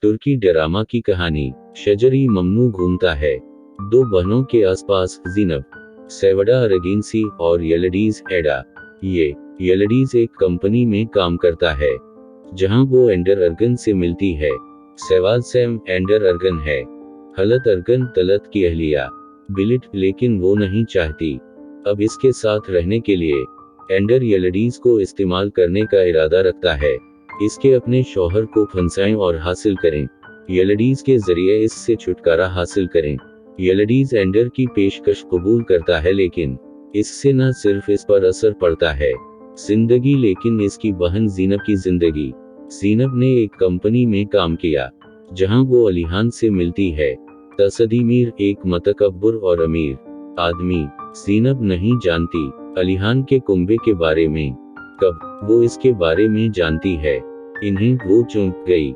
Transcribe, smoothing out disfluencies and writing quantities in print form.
तुर्की drama की कहानी। शजरी ममनू घूमता है दो बहनों के आसपास, ज़ीनब, सेवडा अरेगिंसी और यल्डिज़ एडा। ये यल्डिज़ एक कंपनी में काम करता है जहां वो एंडर अर्गन से मिलती है। सेवाद सैम एंडर अर्गन है। हलत अर्गन तलत की अहलिया बिलिट, लेकिन वो नहीं चाहती। अब इसके साथ रहने के लिए एंडर यल्डिज़ को इस्तेमाल करने का इरादा रखता है। इसके अपने शौहर को फंसाएं और हासिल करें। यल्डिज़ के जरिए इससे छुटकारा हासिल करें। यल्डिज़ एंडर की पेशकश कबूल करता है, लेकिन इससे न सिर्फ इस पर असर पड़ता है जिंदगी, लेकिन इसकी बहन ज़ीनब की जिंदगी। ज़ीनब ने एक कंपनी में काम किया जहां वो अलीहान से मिलती है। तसदीमीर एक मतकब्बर और अमीर आदमी। ज़ीनब नहीं जानती अलीहान के कुंबे के बारे में। कब वो इसके बारे में जानती है, इन्हें वो चौंक गई।